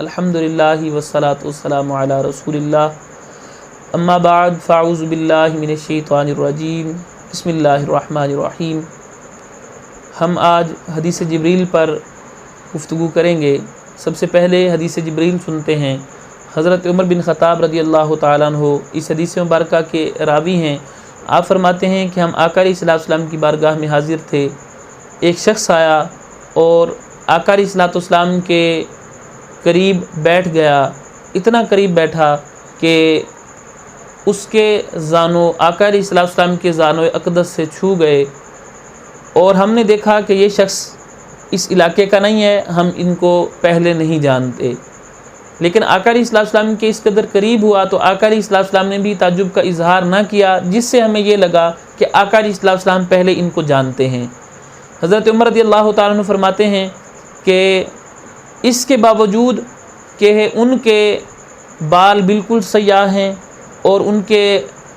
الحمدللہ والصلاۃ والسلام علی رسول اللہ اما بعد فاعوذ باللہ من الشیطان الرجیم بسم اللہ الرحمن الرحیم۔ ہم آج حدیث جبریل پر گفتگو کریں گے۔ سب سے پہلے حدیث جبریل سنتے ہیں۔ حضرت عمر بن خطاب رضی اللہ تعالیٰ عنہ اس حدیث مبارکہ کے راوی ہیں۔ آپ فرماتے ہیں کہ ہم آقا علیہ السلام کی بارگاہ میں حاضر تھے۔ ایک شخص آیا اور آقا علیہ السلام کے قریب بیٹھ گیا، اتنا قریب بیٹھا کہ اس کے زانو آقا علیہ السلام کے زانو اقدس سے چھو گئے، اور ہم نے دیکھا کہ یہ شخص اس علاقے کا نہیں ہے، ہم ان کو پہلے نہیں جانتے، لیکن آقا علیہ السلام کے اس قدر قریب ہوا تو آقا علیہ السلام نے بھی تعجب کا اظہار نہ کیا، جس سے ہمیں یہ لگا کہ آقا علیہ السلام پہلے ان کو جانتے ہیں۔ حضرت عمر رضی اللہ تعالیٰ عنہ فرماتے ہیں کہ اس کے باوجود کہ ان کے بال بالکل سیاہ ہیں اور ان کے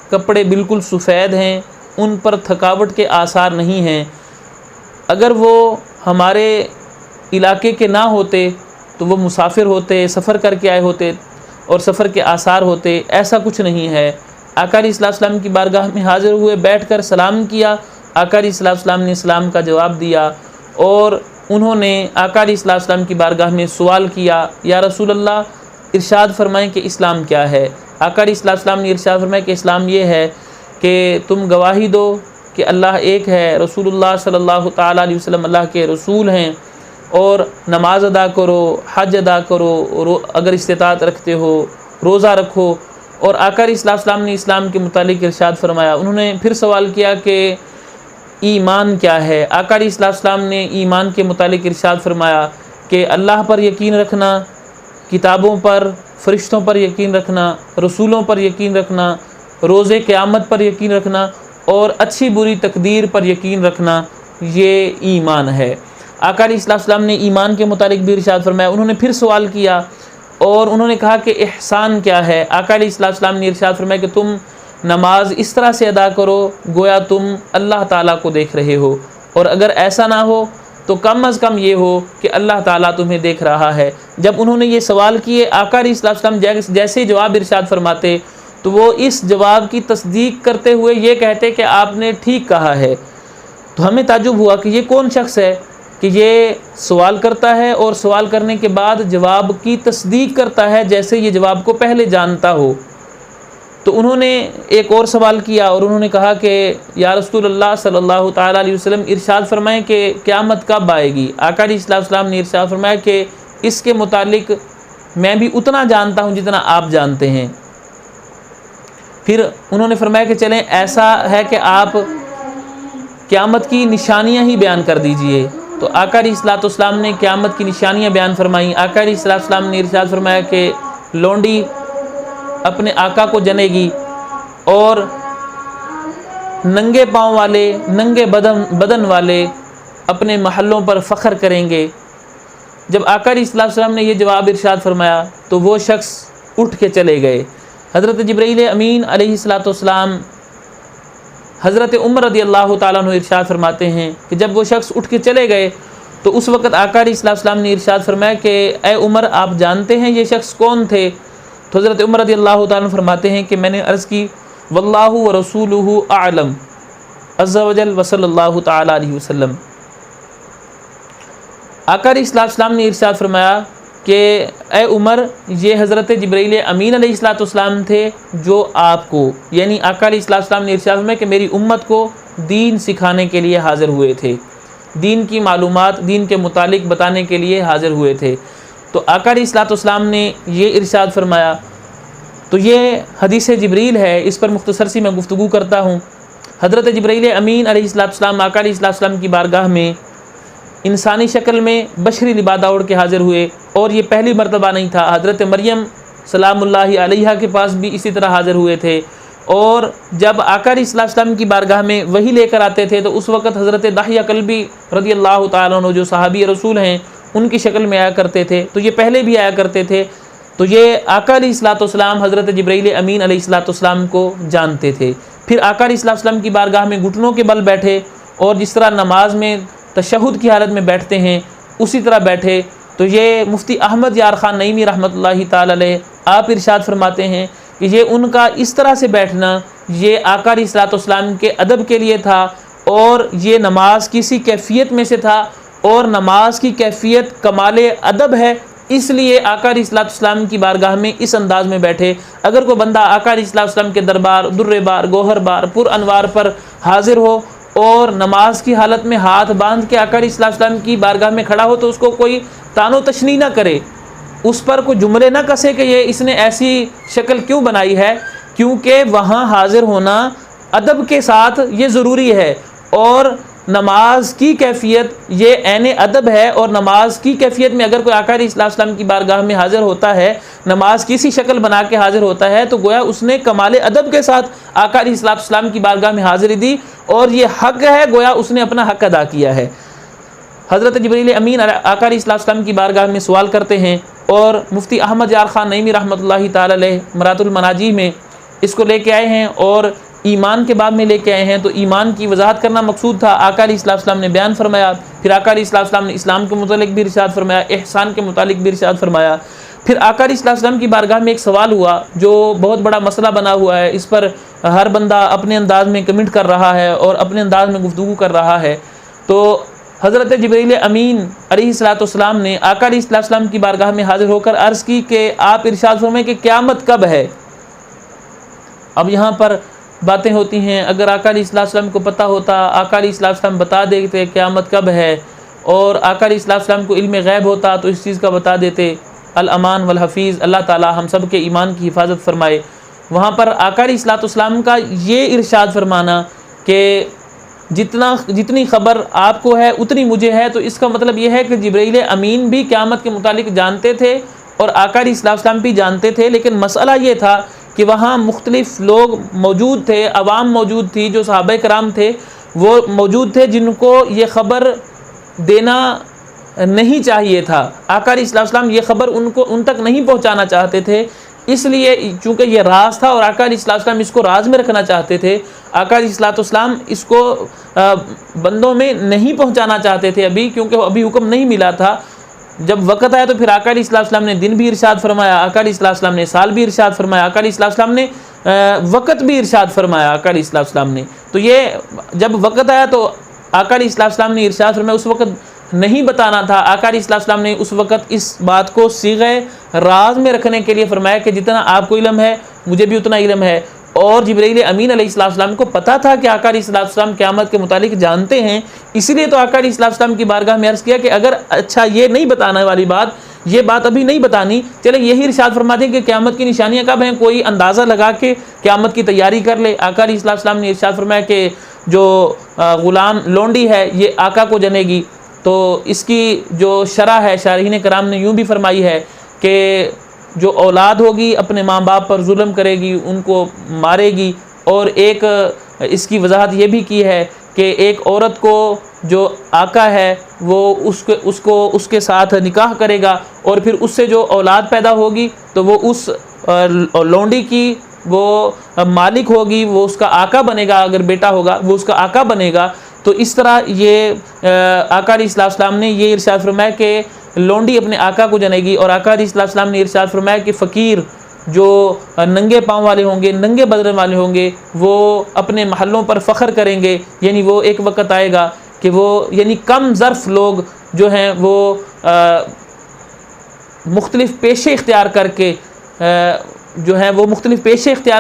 کپڑے بالکل سفید ہیں، ان پر تھکاوٹ کے آثار نہیں ہیں، اگر وہ ہمارے علاقے کے نہ ہوتے تو وہ مسافر ہوتے، سفر کر کے آئے ہوتے اور سفر کے آثار ہوتے، ایسا کچھ نہیں ہے۔ آقا علیہ السلام کی بارگاہ میں حاضر ہوئے، بیٹھ کر سلام کیا، آقا علیہ السلام نے اسلام کا جواب دیا، اور انہوں نے آقا علیہ السلام کی بارگاہ میں سوال کیا، یا رسول اللہ ارشاد فرمائیں کہ اسلام کیا ہے؟ آقا علیہ السلام نے ارشاد فرمایا کہ اسلام یہ ہے کہ تم گواہی دو کہ اللہ ایک ہے، رسول اللہ صلی اللہ تعالیٰ علیہ وسلم اللہ کے رسول ہیں، اور نماز ادا کرو، حج ادا کرو، اگر استطاعت رکھتے ہو روزہ رکھو۔ اور آقا علیہ السلام نے اسلام کے متعلق ارشاد فرمایا۔ انہوں نے پھر سوال کیا کہ ایمان کیا ہے؟ آقا علیہ السلام نے ایمان کے متعلق ارشاد فرمایا کہ اللہ پر یقین رکھنا، کتابوں پر، فرشتوں پر یقین رکھنا، رسولوں پر یقین رکھنا، روز قیامت پر یقین رکھنا، اور اچھی بری تقدیر پر یقین رکھنا، یہ ایمان ہے۔ آقا علیہ السلام نے ایمان کے متعلق بھی ارشاد فرمایا۔ انہوں نے پھر سوال کیا اور انہوں نے کہا کہ احسان کیا ہے؟ آقا علیہ السلام نے ارشاد فرمایا کہ تم نماز اس طرح سے ادا کرو گویا تم اللہ تعالیٰ کو دیکھ رہے ہو، اور اگر ایسا نہ ہو تو کم از کم یہ ہو کہ اللہ تعالیٰ تمہیں دیکھ رہا ہے۔ جب انہوں نے یہ سوال کیے، آقا علیہ السلام جیسے جواب ارشاد فرماتے تو وہ اس جواب کی تصدیق کرتے ہوئے یہ کہتے کہ آپ نے ٹھیک کہا ہے۔ تو ہمیں تعجب ہوا کہ یہ کون شخص ہے کہ یہ سوال کرتا ہے اور سوال کرنے کے بعد جواب کی تصدیق کرتا ہے جیسے یہ جواب کو پہلے جانتا ہو۔ تو انہوں نے ایک اور سوال کیا اور انہوں نے کہا کہ یا رسول اللہ صلی اللہ تعالیٰ علیہ وسلم ارشاد فرمائیں کہ قیامت کب آئے گی؟ آقا علیہ السلام نے ارشاد فرمایا کہ اس کے متعلق میں بھی اتنا جانتا ہوں جتنا آپ جانتے ہیں۔ پھر انہوں نے فرمایا کہ چلیں ایسا ہے کہ آپ قیامت کی نشانیاں ہی بیان کر دیجئے۔ تو آقا علیہ السلام نے قیامت کی نشانیاں بیان فرمائیں۔ آقا علیہ السلام نے ارشاد فرمایا کہ لونڈی اپنے آقا کو جنے گی، اور ننگے پاؤں والے، ننگے بدن والے اپنے محلوں پر فخر کریں گے۔ جب آقا علیہ السلام نے یہ جواب ارشاد فرمایا تو وہ شخص اٹھ کے چلے گئے۔ حضرت جبرائیل امین علیہ السلام حضرت عمر رضی اللہ تعالیٰ عنہ ارشاد فرماتے ہیں کہ جب وہ شخص اٹھ کے چلے گئے تو اس وقت آقا علیہ السلام نے ارشاد فرمایا کہ اے عمر آپ جانتے ہیں یہ شخص کون تھے؟ تو حضرت عمر رضی اللہ تعالیٰ عنہ فرماتے ہیں کہ میں نے عرض کی واللہ ورسولہ اعلم عز وجل وصلی اللہ تعالیٰ علیہ وسلم۔ آقا علیہ السلام نے ارشاد فرمایا کہ اے عمر یہ حضرت جبرائیل امین علیہ السلام تھے جو آپ کو، یعنی آقا علیہ السلام نے ارشاد فرمایا کہ میری امت کو دین سکھانے کے لیے حاضر ہوئے تھے، دین کی معلومات دین کے متعلق بتانے کے لیے حاضر ہوئے تھے۔ تو آقا علیہ السلام نے یہ ارشاد فرمایا۔ تو یہ حدیث جبریل ہے، اس پر مختصر سی میں گفتگو کرتا ہوں۔ حضرت جبرائیل امین علیہ السلام آقا علیہ السلام کی بارگاہ میں انسانی شکل میں بشری لبادہ اوڑھ کے حاضر ہوئے، اور یہ پہلی مرتبہ نہیں تھا۔ حضرت مریم سلام اللہ علیہ کے پاس بھی اسی طرح حاضر ہوئے تھے، اور جب آقا علیہ السلام کی بارگاہ میں وہی لے کر آتے تھے تو اس وقت حضرت دحیہ کلبی رضی اللہ تعالیٰ عنہ جو صحابی رسول ہیں ان کی شکل میں آیا کرتے تھے، تو یہ پہلے بھی آیا کرتے تھے۔ تو یہ آقا علیہ السلام حضرت جبرائیل امین علیہ السلام کو جانتے تھے۔ پھر آقا علیہ السلام کی بارگاہ میں گھٹنوں کے بل بیٹھے، اور جس طرح نماز میں تشہد کی حالت میں بیٹھتے ہیں اسی طرح بیٹھے، تو یہ مفتی احمد یار خان نعیمی رحمۃ اللہ تعالی علیہ آپ ارشاد فرماتے ہیں کہ یہ ان کا اس طرح سے بیٹھنا یہ آقا علیہ الصلوۃ والسلام کے ادب کے لیے تھا، اور یہ نماز کسی کیفیت میں سے تھا، اور نماز کی کیفیت کمال ادب ہے، اس لیے آقا علیہ الصلوۃ والسلام کی بارگاہ میں اس انداز میں بیٹھے۔ اگر کوئی بندہ آقا علیہ الصلوۃ والسلام کے دربار در بار گوہر بار پر انوار پر حاضر ہو اور نماز کی حالت میں ہاتھ باندھ کے آقا علیہ الصلوۃ والسلام کی بارگاہ میں کھڑا ہو تو اس کو کوئی تان و تشنیع نہ کرے، اس پر کوئی جملے نہ کسے کہ یہ اس نے ایسی شکل کیوں بنائی ہے، کیونکہ وہاں حاضر ہونا ادب کے ساتھ یہ ضروری ہے، اور نماز کی کیفیت یہ عین ادب ہے، اور نماز کی کیفیت میں اگر کوئی آقا علیہ الصلوۃ والسلام کی بارگاہ میں حاضر ہوتا ہے، نماز کسی شکل بنا کے حاضر ہوتا ہے، تو گویا اس نے کمال ادب کے ساتھ آقا علیہ الصلوۃ والسلام کی بارگاہ میں حاضری دی، اور یہ حق ہے، گویا اس نے اپنا حق ادا کیا ہے۔ حضرت جبریل امین آقا علیہ الصلوۃ والسلام کی بارگاہ میں سوال کرتے ہیں، اور مفتی احمد یار خان نعیمی رحمۃ اللہ تعالی علیہ مرات المناجی میں اس کو لے کے آئے ہیں، اور ایمان کے باب میں لے کے آئے ہیں۔ تو ایمان کی وضاحت کرنا مقصود تھا، آقا علیہ الصلوۃ والسلام نے بیان فرمایا، پھر آقا علیہ الصلوۃ والسلام نے اسلام کے متعلق بھی ارشاد فرمایا، احسان کے متعلق بھی ارشاد فرمایا۔ پھر آقا علیہ الصلوۃ والسلام کی بارگاہ میں ایک سوال ہوا جو بہت بڑا مسئلہ بنا ہوا ہے، اس پر ہر بندہ اپنے انداز میں کمنٹ کر رہا ہے اور اپنے انداز میں گفتگو کر رہا ہے۔ تو حضرت جبریل امین علیہ الصلوۃ والسلام نے آقا علیہ الصلوۃ والسلام کی بارگاہ میں حاضر ہو کر عرض کی کہ آپ ارشاد فرمائیں کہ قیامت کب ہے۔ اب یہاں پر باتیں ہوتی ہیں، اگر آقا علیہ الصلوۃ والسلام کو پتہ ہوتا، آقا علیہ الصلوۃ والسلام بتا دیتے قیامت کب ہے، اور آقا علیہ الصلوۃ والسلام کو علم غیب ہوتا تو اس چیز کا بتا دیتے۔ الامان والحفیظ، اللہ تعالی ہم سب کے ایمان کی حفاظت فرمائے۔ وہاں پر آقا علیہ الصلوۃ والسلام کا یہ ارشاد فرمانا کہ جتنی خبر آپ کو ہے اتنی مجھے ہے، تو اس کا مطلب یہ ہے کہ جبرائیل امین بھی قیامت کے متعلق جانتے تھے اور آقا علیہ الصلوۃ والسلام بھی جانتے تھے، لیکن مسئلہ یہ تھا کہ وہاں مختلف لوگ موجود تھے، عوام موجود تھی، جو صحابہ کرام تھے وہ موجود تھے جن کو یہ خبر دینا نہیں چاہیے تھا۔ آقا علیہ الصلوۃ والسلام یہ خبر ان تک نہیں پہنچانا چاہتے تھے، اس لیے چونکہ یہ راز تھا اور آقا علیہ الصلوۃ والسلام اس کو راز میں رکھنا چاہتے تھے، آقا علیہ الصلوۃ والسلام اس کو بندوں میں نہیں پہنچانا چاہتے تھے ابھی، کیونکہ ابھی حکم نہیں ملا تھا۔ جب وقت آیا تو پھر آقا علیہ الصلوۃ والسلام نے دن بھی ارشاد فرمایا، آقا علیہ الصلوۃ والسلام نے سال بھی ارشاد فرمایا، آقا علیہ الصلوۃ والسلام نے وقت بھی ارشاد فرمایا آقا علیہ الصلوۃ والسلام نے۔ تو یہ جب وقت آیا تو آقا علیہ الصلوۃ والسلام نے ارشاد فرمایا، اس وقت نہیں بتانا تھا۔ آقا علیہ الصلوۃ والسلام نے اس وقت اس بات کو صیغہ راز میں رکھنے کے لیے فرمایا کہ جتنا آپ کو علم ہے مجھے بھی اتنا علم ہے، اور جبرائیل امین علیہ الصلوۃ والسلام کو پتہ تھا کہ آقا علیہ الصلوۃ والسلام قیامت کے متعلق جانتے ہیں، اسی لیے تو آقا علیہ الصلوۃ والسلام کی بارگاہ میں عرض کیا کہ اگر اچھا یہ نہیں بتانے والی بات، یہ بات ابھی نہیں بتانی، چلے یہی ارشاد فرما دیں کہ قیامت کی نشانیاں کب ہیں، کوئی اندازہ لگا کے قیامت کی تیاری کر لے۔ آقا علیہ الصلوۃ والسلام نے ارشاد فرمایا کہ جو غلام لونڈی ہے یہ آقا کو جنے گی، تو اس کی جو شرح ہے شارحین کرام نے یوں بھی فرمائی ہے کہ جو اولاد ہوگی اپنے ماں باپ پر ظلم کرے گی، ان کو مارے گی، اور ایک اس کی وضاحت یہ بھی کی ہے کہ ایک عورت کو جو آقا ہے وہ اس کے ساتھ نکاح کرے گا، اور پھر اس سے جو اولاد پیدا ہوگی تو وہ اس لونڈی کی وہ مالک ہوگی، وہ اس کا آقا بنے گا، اگر بیٹا ہوگا وہ اس کا آقا بنے گا۔ تو اس طرح یہ آقا علیہ الصلوۃ والسلام نے یہ ارشاد فرمایا کہ لونڈی اپنے آقا کو جنے گی، اور آقا علیہ الصلوۃ والسلام نے ارشاد فرمایا کہ فقیر جو ننگے پاؤں والے ہوں گے، ننگے بدن والے ہوں گے، وہ اپنے محلوں پر فخر کریں گے، یعنی وہ ایک وقت آئے گا کہ وہ یعنی کم ظرف لوگ جو ہیں وہ مختلف پیشے اختیار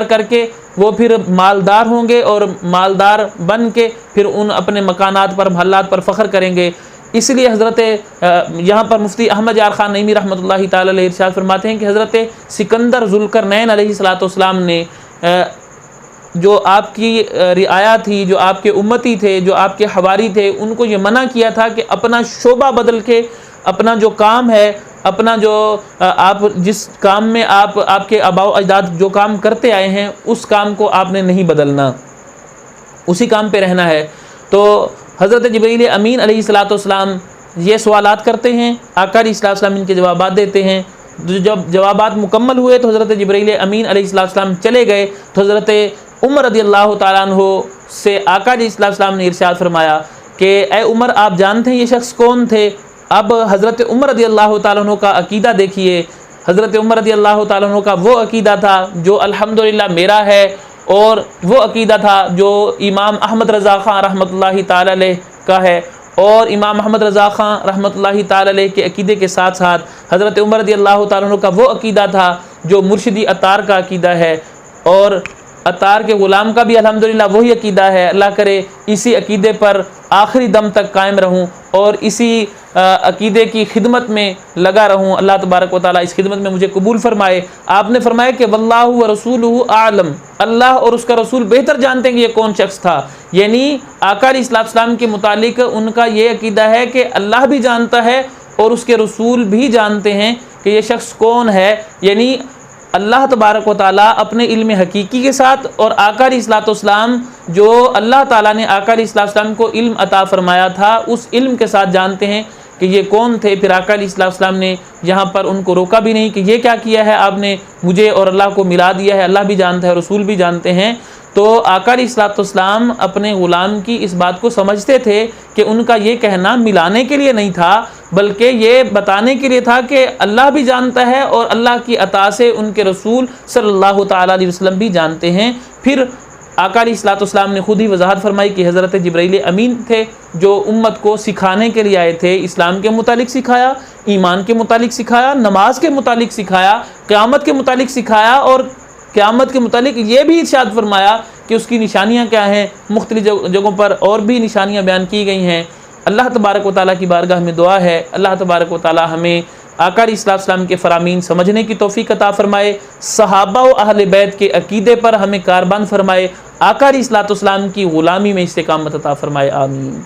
کر کے وہ پھر مالدار ہوں گے، اور مالدار بن کے پھر ان اپنے مکانات پر محلات پر فخر کریں گے۔ اس لیے حضرت یہاں پر مفتی احمد یار خان نعیمی رحمۃ اللہ تعالی علیہ ارشاد فرماتے ہیں کہ حضرت سکندر ذوالقرنین علیہ الصلوۃ والسلام نے جو آپ کی رعایا تھی، جو آپ کے امتی تھے، جو آپ کے حواری تھے، ان کو یہ منع کیا تھا کہ اپنا شعبہ بدل کے اپنا جو کام ہے، اپنا جو آپ جس کام میں آپ کے آباء و اجداد جو کام کرتے آئے ہیں اس کام کو آپ نے نہیں بدلنا، اسی کام پہ رہنا ہے۔ تو حضرت جبرائیل امین علیہ الصلوۃ والسلام یہ سوالات کرتے ہیں، آقا علیہ الصلوۃ والسلام ان کے جوابات دیتے ہیں۔ جب جوابات مکمل ہوئے تو حضرت جبرائیل امین علیہ الصلوۃ والسلام چلے گئے، تو حضرت عمر رضی اللہ تعالیٰ عنہ سے آقا علیہ الصلوۃ والسلام نے ارشاد فرمایا کہ اے عمر، آپ جانتے ہیں یہ شخص کون تھے؟ اب حضرت عمر رضی اللہ تعالیٰ عنہ کا عقیدہ دیکھیے. حضرت عمر رضی اللہ تعالیٰ عنہ کا وہ عقیدہ تھا جو الحمدللہ میرا ہے، اور وہ عقیدہ تھا جو امام احمد رضا خان رحمۃ اللہ تعالی علیہ کا ہے. اور امام احمد رضا خان رحمۃ اللہ تعالی علیہ کے عقیدے کے ساتھ ساتھ حضرت عمر رضی اللہ تعالیٰ عنہ کا وہ عقیدہ تھا جو مرشدی عطار کا عقیدہ ہے، اور عطار کے غلام کا بھی الحمدللہ وہی عقیدہ ہے. اللہ کرے اسی عقیدے پر آخری دم تک قائم رہوں اور اسی عقیدے کی خدمت میں لگا رہوں. اللہ تبارک و تعالیٰ اس خدمت میں مجھے قبول فرمائے. آپ نے فرمایا کہ واللہ ورسولہ اعلم، اللہ اور اس کا رسول بہتر جانتے ہیں کہ یہ کون شخص تھا. یعنی آقا علیہ السلام کے متعلق ان کا یہ عقیدہ ہے کہ اللہ بھی جانتا ہے اور اس کے رسول بھی جانتے ہیں کہ یہ شخص کون ہے. یعنی اللہ تبارک و تعالیٰ اپنے علم حقیقی کے ساتھ، اور آقا علیہ السلام جو اللہ تعالیٰ نے آقا علیہ السلام کو علم عطا فرمایا تھا اس علم کے ساتھ جانتے ہیں کہ یہ کون تھے. پھر آقا علیہ السلام نے یہاں پر ان کو روکا بھی نہیں کہ یہ کیا کیا ہے آپ نے، مجھے اور اللہ کو ملا دیا ہے. اللہ بھی جانتا ہے، رسول بھی جانتے ہیں. تو آقا علیہ السلام اپنے غلام کی اس بات کو سمجھتے تھے کہ ان کا یہ کہنا ملانے کے لیے نہیں تھا، بلکہ یہ بتانے کے لیے تھا کہ اللہ بھی جانتا ہے اور اللہ کی عطا سے ان کے رسول صلی اللہ تعالیٰ علیہ وسلم بھی جانتے ہیں. پھر آقا علیہ السلام نے خود ہی وضاحت فرمائی کہ حضرت جبرائیل امین تھے جو امت کو سکھانے کے لیے آئے تھے. اسلام کے متعلق سکھایا، ایمان کے متعلق سکھایا، نماز کے متعلق سکھایا، قیامت کے متعلق سکھایا، اور قیامت کے متعلق یہ بھی ارشاد فرمایا کہ اس کی نشانیاں کیا ہیں. مختلف جگہوں پر اور بھی نشانیاں بیان کی گئی ہیں. اللہ تبارک و تعالیٰ کی بارگاہ میں دعا ہے اللہ تبارک و تعالیٰ ہمیں آقا علیہ السلام کے فرامین سمجھنے کی توفیق عطا فرمائے، صحابہ و اہل بیت کے عقیدے پر ہمیں کاربند فرمائے، آقا علیہ السلام کی غلامی میں استقامت عطا فرمائے. آمین.